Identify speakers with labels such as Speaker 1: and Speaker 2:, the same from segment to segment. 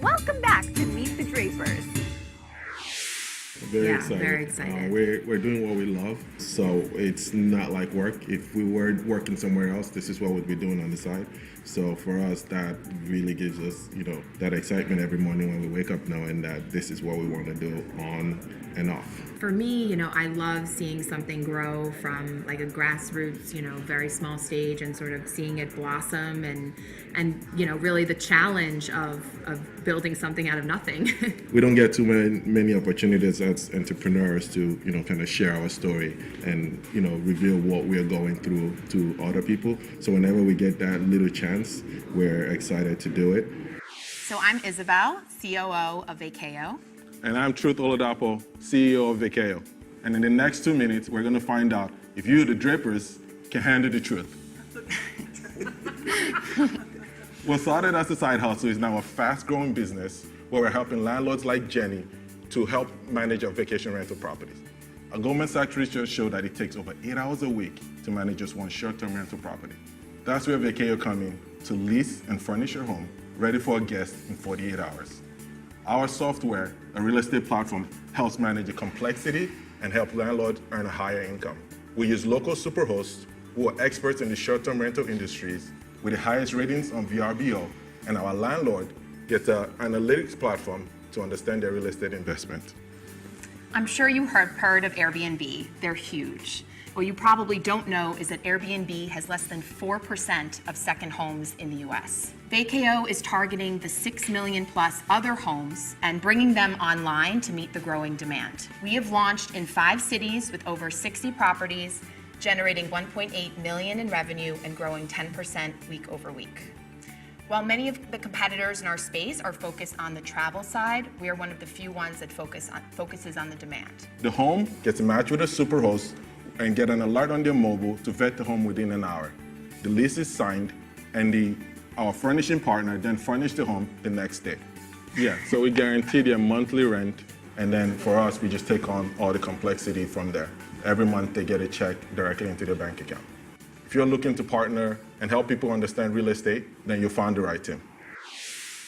Speaker 1: Welcome back to Meet the Drapers.
Speaker 2: Very excited.
Speaker 1: Very excited.
Speaker 2: We're doing what we love, so it's not like work. If we were working somewhere else, this is what we'd be doing on the side. So for us, that really gives us, that excitement every morning when we wake up knowing that this is what we want to do on and off.
Speaker 3: For me, I love seeing something grow from like a grassroots, very small stage and sort of seeing it blossom and really the challenge of building something out of nothing.
Speaker 2: We don't get too many opportunities as entrepreneurs to, kind of share our story and, reveal what we're going through to other people. So whenever we get that little chance, we're excited to do it.
Speaker 4: So I'm Isabel, COO of Vacayo.
Speaker 5: And I'm Truth Oladapo, CEO of Vacayo. And in the next 2 minutes, we're going to find out if you, the Drapers, can handle the truth. What started as a side hustle is now a fast-growing business where we're helping landlords like Jenny to help manage our vacation rental properties. A Goldman Sachs research showed that it takes over 8 hours a week to manage just one short-term rental property. That's where Vacayo come in to lease and furnish your home ready for a guest in 48 hours. Our software, a real estate platform, helps manage the complexity and help landlords earn a higher income. We use local superhosts who are experts in the short-term rental industries with the highest ratings on VRBO, and our landlord gets an analytics platform to understand their real estate investment.
Speaker 4: I'm sure you heard of Airbnb. They're huge. What you probably don't know is that Airbnb has less than 4% of second homes in the US. Vacayo is targeting the 6 million plus other homes and bringing them online to meet the growing demand. We have launched in 5 cities with over 60 properties, generating 1.8 million in revenue and growing 10% week over week. While many of the competitors in our space are focused on the travel side, we are one of the few ones that focuses on the demand.
Speaker 5: The home gets matched with a superhost and get an alert on their mobile to vet the home within an hour. The lease is signed and our furnishing partner then furnish the home the next day. Yeah, so we guarantee their monthly rent, and then for us, we just take on all the complexity from there. Every month they get a check directly into their bank account. If you're looking to partner and help people understand real estate, then you found the right team.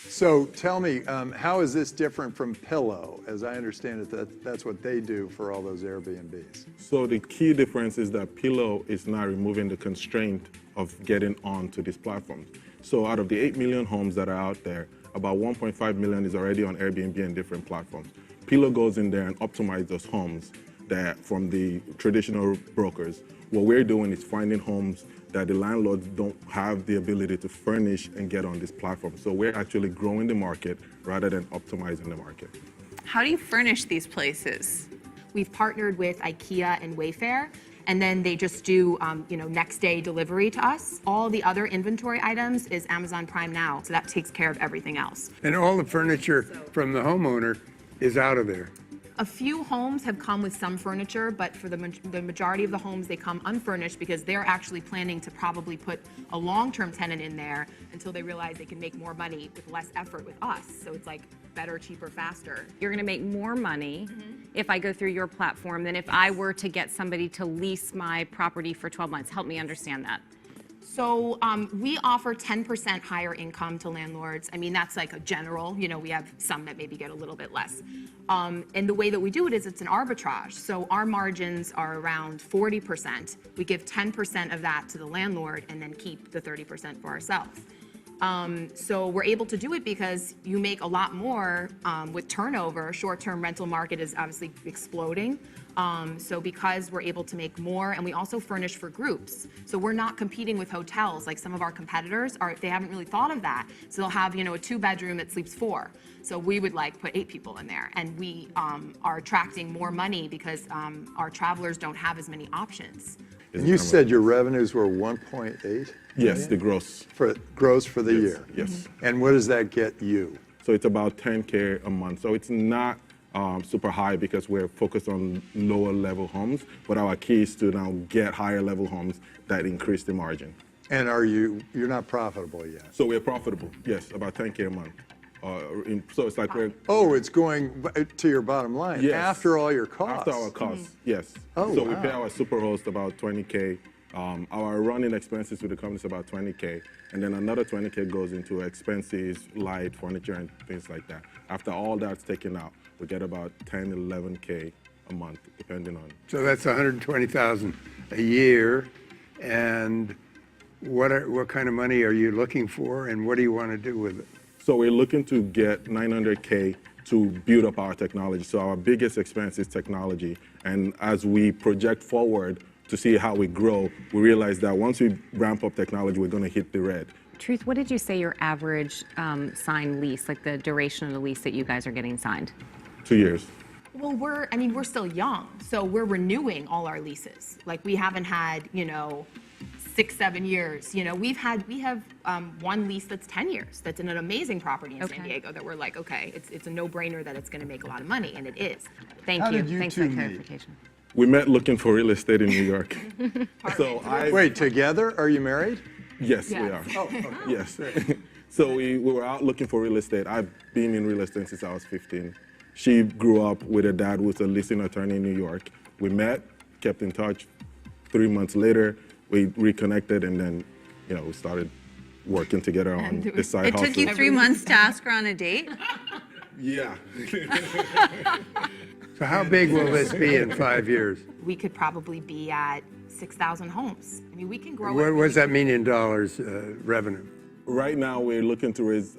Speaker 6: So tell me, how is this different from Pillow? As I understand it, that's what they do for all those Airbnbs.
Speaker 5: So the key difference is that Pillow is now removing the constraint of getting onto these platforms. So out of the 8 million homes that are out there, about 1.5 million is already on Airbnb and different platforms. Pillow goes in there and optimizes those homes that from the traditional brokers. What we're doing is finding homes that the landlords don't have the ability to furnish and get on this platform. So we're actually growing the market rather than optimizing the market.
Speaker 1: How do you furnish these places?
Speaker 3: We've partnered with IKEA and Wayfair, and then they just do next day delivery to us. All the other inventory items is Amazon Prime Now, so that takes care of everything else.
Speaker 7: And all the furniture from the homeowner is out of there.
Speaker 3: A few homes have come with some furniture, but for the majority of the homes, they come unfurnished because they're actually planning to probably put a long-term tenant in there until they realize they can make more money with less effort with us. So it's like better, cheaper, faster.
Speaker 1: You're going to make more money if I go through your platform than if I were to get somebody to lease my property for 12 months. Help me understand that.
Speaker 3: So we offer 10% higher income to landlords. I mean, that's like a general, we have some that maybe get a little bit less. And the way that we do it is it's an arbitrage. So our margins are around 40%. We give 10% of that to the landlord and then keep the 30% for ourselves. So we're able to do it because you make a lot more with turnover. Short-term rental market is obviously exploding. So because we're able to make more, and we also furnish for groups. So we're not competing with hotels like some of our competitors are. They haven't really thought of that. So they'll have, a 2-bedroom that sleeps 4. So we would put 8 people in there, and we are attracting more money because our travelers don't have as many options.
Speaker 6: And you said your revenues were 1.8?
Speaker 5: Yes, the gross.
Speaker 6: Gross for the year?
Speaker 5: Yes.
Speaker 6: And what does that get you?
Speaker 5: So it's about 10K a month. So it's not super high because we're focused on lower level homes, but our key is to now get higher level homes that increase the margin.
Speaker 6: And you're not profitable yet?
Speaker 5: So we're profitable, yes, about 10K a month. So it's like we're...
Speaker 6: Oh, it's going to your bottom line?
Speaker 5: Yes.
Speaker 6: After all your costs?
Speaker 5: After our costs, yes.
Speaker 6: Oh,
Speaker 5: so we
Speaker 6: wow.
Speaker 5: pay our superhost about 20K Our running expenses with the company is about 20K, and then another 20K goes into expenses, light, furniture, and things like that. After all that's taken out, we get about 10, 11K a month, depending on.
Speaker 7: So that's 120,000 a year. And what kind of money are you looking for, and what do you want to do with it?
Speaker 5: So we're looking to get 900K to build up our technology. So our biggest expense is technology, and as we project forward to see how we grow, we realize that once we ramp up technology, we're going to hit the red.
Speaker 1: Truth, what did you say your average signed lease, like the duration of the lease that you guys are getting signed?
Speaker 5: 2 years.
Speaker 3: Well, we're still young, so we're renewing all our leases. Like, we haven't had, 6, 7 years. We have one lease that's 10 years. That's in an amazing property in San
Speaker 1: Okay.
Speaker 3: Diego that we're like, okay, it's a no-brainer that it's going to make a lot of money, and it is.
Speaker 1: Thank
Speaker 6: How
Speaker 1: you.
Speaker 6: did you
Speaker 1: Thanks
Speaker 6: two
Speaker 1: for the
Speaker 6: meet?
Speaker 1: clarification.
Speaker 5: We met looking for real estate in New York.
Speaker 6: Wait, together? Are you married?
Speaker 5: Yes, we
Speaker 3: Yes.
Speaker 5: are.
Speaker 6: Oh, okay.
Speaker 5: Yes. So we were out looking for real estate. I've been in real estate since I was 15. She grew up with a dad who was a leasing attorney in New York. We met, kept in touch. 3 months later, we reconnected, and then, we started working together on the side
Speaker 8: It
Speaker 5: hustle.
Speaker 8: took you 3 months to ask her on a date?
Speaker 5: Yeah.
Speaker 7: So how big will this be in 5 years?
Speaker 3: We could probably be at 6,000 homes. I mean, we can grow.
Speaker 7: What does that mean in dollars revenue?
Speaker 5: Right now, we're looking to raise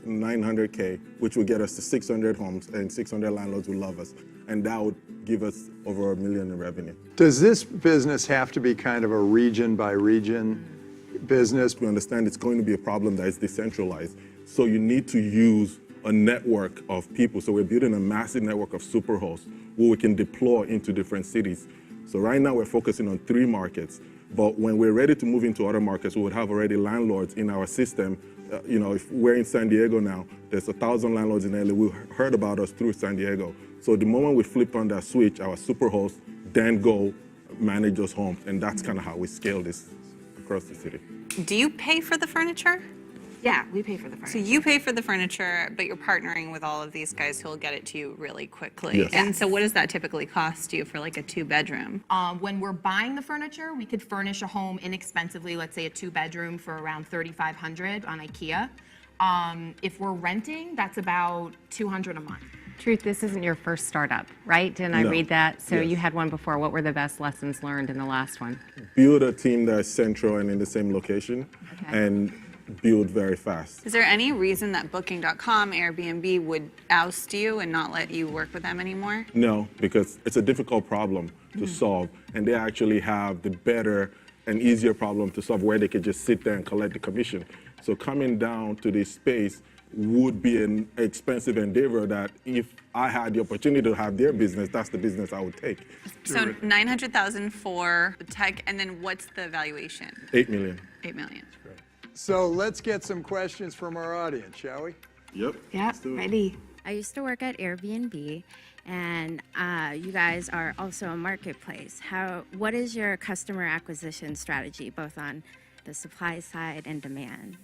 Speaker 5: 900K, which will get us to 600 homes, and 600 landlords will love us. And that would give us over $1 million in revenue.
Speaker 6: Does this business have to be kind of a region by region business?
Speaker 5: We understand it's going to be a problem that is decentralized. So you need to use a network of people. So we're building a massive network of super hosts who we can deploy into different cities. So right now we're focusing on 3 markets. But when we're ready to move into other markets, we would have already landlords in our system. If we're in San Diego now, there's 1,000 landlords in LA who heard about us through San Diego. So the moment we flip on that switch, our super hosts then go manage those homes. And that's kind of how we scale this across the city.
Speaker 8: Do you pay for the furniture?
Speaker 3: Yeah, we pay for the
Speaker 8: So
Speaker 3: furniture.
Speaker 8: you pay for the furniture, but you're partnering with all of these guys who will get it to you really quickly.
Speaker 5: Yes.
Speaker 8: And so what does that typically cost you for like a 2-bedroom?
Speaker 3: When we're buying the furniture, we could furnish a home inexpensively, let's say a 2-bedroom for around $3,500 on IKEA. If we're renting, that's about $200 a month.
Speaker 1: Truth, this isn't your first startup, right? Didn't I
Speaker 5: No.
Speaker 1: read that? So
Speaker 5: Yes.
Speaker 1: you had one before. What were the best lessons learned in the last one?
Speaker 5: Build a team that's central and in the same location, and build very fast.
Speaker 8: Is there any reason that Booking.com, Airbnb would oust you and not let you work with them anymore?
Speaker 5: No, because it's a difficult problem to solve, and they actually have the better and easier problem to solve where they could just sit there and collect the commission. So coming down to this space would be an expensive endeavor that if I had the opportunity to have their business, that's the business I would take.
Speaker 8: So 900,000 for tech, and then what's the valuation?
Speaker 5: 8 million.
Speaker 8: 8 million.
Speaker 6: So let's get some questions from our audience, shall we?
Speaker 5: Yep.
Speaker 3: Yeah,
Speaker 5: let's do it.
Speaker 3: ready.
Speaker 9: I used to work at Airbnb, and you guys are also a marketplace. What is your customer acquisition strategy, both on the supply side and demand?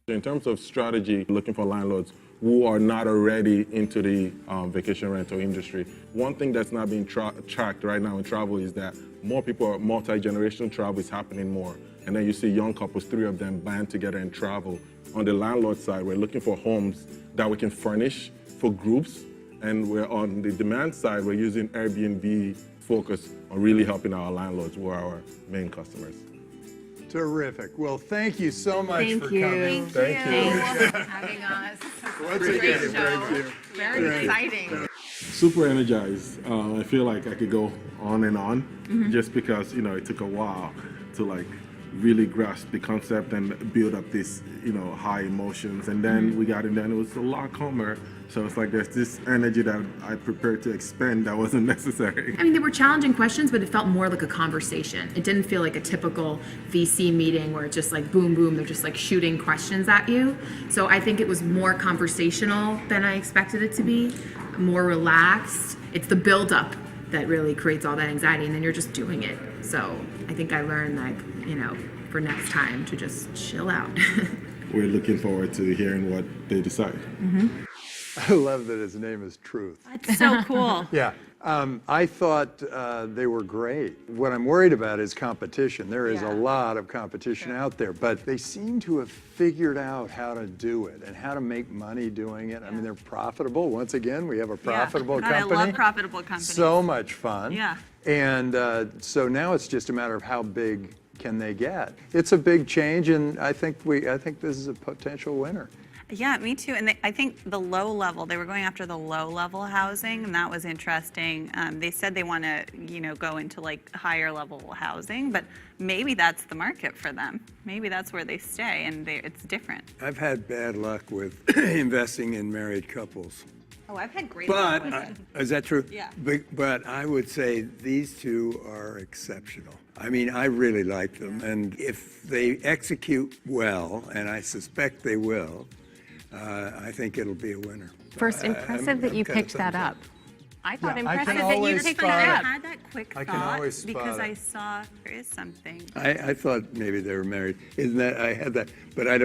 Speaker 5: In terms of strategy, looking for landlords who are not already into the vacation rental industry. One thing that's not being tracked right now in travel is that more people are multi-generational travel is happening more. And then you see young couples, 3 of them band together and travel. On the landlord side, we're looking for homes that we can furnish for groups. And we're on the demand side, we're using Airbnb focus on really helping our landlords who are our main customers.
Speaker 6: Terrific. Well, thank you so much
Speaker 3: Thank
Speaker 6: for
Speaker 3: you.
Speaker 6: coming.
Speaker 5: Thank you.
Speaker 3: for having us.
Speaker 6: Once again, thank you.
Speaker 3: Very exciting.
Speaker 2: Super energized. I feel like I could go on and on just because, it took a while to really grasp the concept and build up this, high emotions. And then we got in there and it was a lot calmer. So it's like there's this energy that I prepared to expend that wasn't necessary.
Speaker 3: I mean, they were challenging questions, but it felt more like a conversation. It didn't feel like a typical VC meeting where it's just like boom, boom, they're just like shooting questions at you. So I think it was more conversational than I expected it to be, more relaxed. It's the buildup that really creates all that anxiety, and then you're just doing it. So I think I learned, for next time to just chill out.
Speaker 2: We're looking forward to hearing what they decide.
Speaker 6: I love that his name is Truth.
Speaker 1: It's so cool.
Speaker 6: Yeah, I thought they were great. What I'm worried about is competition. There is a lot of competition out there, but they seem to have figured out how to do it and how to make money doing it. I mean, they're profitable. Once again, we have a profitable
Speaker 8: God,
Speaker 6: company.
Speaker 8: I love profitable companies.
Speaker 6: So much fun.
Speaker 8: Yeah.
Speaker 6: And so now it's just a matter of how big can they get. It's a big change, and I think this is a potential winner.
Speaker 8: Yeah, me too. And I think the low level, they were going after the low level housing, and that was interesting. They said they want to, go into like higher level housing, but maybe that's the market for them. Maybe that's where they stay, and it's different.
Speaker 7: I've had bad luck with investing in married couples.
Speaker 8: Oh, I've had great
Speaker 7: But,
Speaker 8: luck with it.
Speaker 7: is that true?
Speaker 8: Yeah.
Speaker 7: But I would say these two are exceptional. I mean, I really like them, and if they execute well, and I suspect they will, I think it'll be a winner.
Speaker 1: First, impressive that you
Speaker 7: kinda
Speaker 1: picked that
Speaker 7: thumbs
Speaker 1: up. I thought
Speaker 6: Yeah, I can
Speaker 1: impressive that you
Speaker 6: always
Speaker 1: picked
Speaker 6: spot
Speaker 1: that
Speaker 6: it.
Speaker 1: up.
Speaker 8: I had that quick
Speaker 6: I
Speaker 8: thought
Speaker 6: can always spot
Speaker 8: because
Speaker 6: it.
Speaker 8: I saw there is something.
Speaker 7: I thought maybe they were married. Isn't that, I had that, but I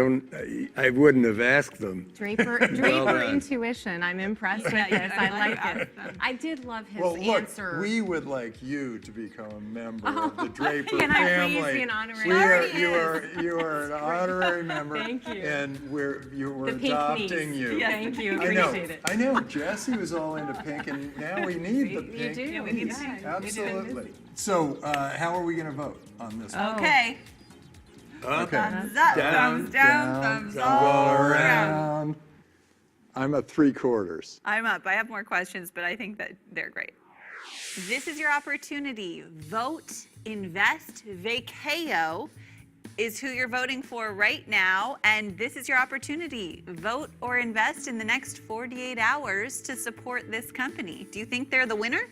Speaker 7: wouldn't have asked them.
Speaker 1: Draper
Speaker 7: done.
Speaker 1: intuition. I'm impressed with this. I like it. I did love his
Speaker 6: Well, look,
Speaker 1: answer.
Speaker 6: we would like you to become a member of the Draper
Speaker 1: Can I please
Speaker 6: family.
Speaker 1: be an honorary
Speaker 6: You are an honorary member.
Speaker 1: Thank you.
Speaker 6: And we're
Speaker 1: The pink
Speaker 6: adopting
Speaker 1: niece.
Speaker 6: you.
Speaker 1: Thank you.
Speaker 6: I know.
Speaker 1: Appreciate it.
Speaker 6: I know. Jesse was all into pink, and now we need the pink.
Speaker 1: do. Yeah, we
Speaker 6: niece.
Speaker 1: do.
Speaker 6: Absolutely. So, how are we going to vote on this? one?
Speaker 8: Okay.
Speaker 6: Okay.
Speaker 8: Thumbs up, thumbs down, thumbs all around.
Speaker 6: I'm a 3/4.
Speaker 8: I'm up. I have more questions, but I think that they're great. This is your opportunity. Vote, invest, Vacayo is who you're voting for right now, and this is your opportunity. Vote or invest in the next 48 hours to support this company. Do you think they're the winner?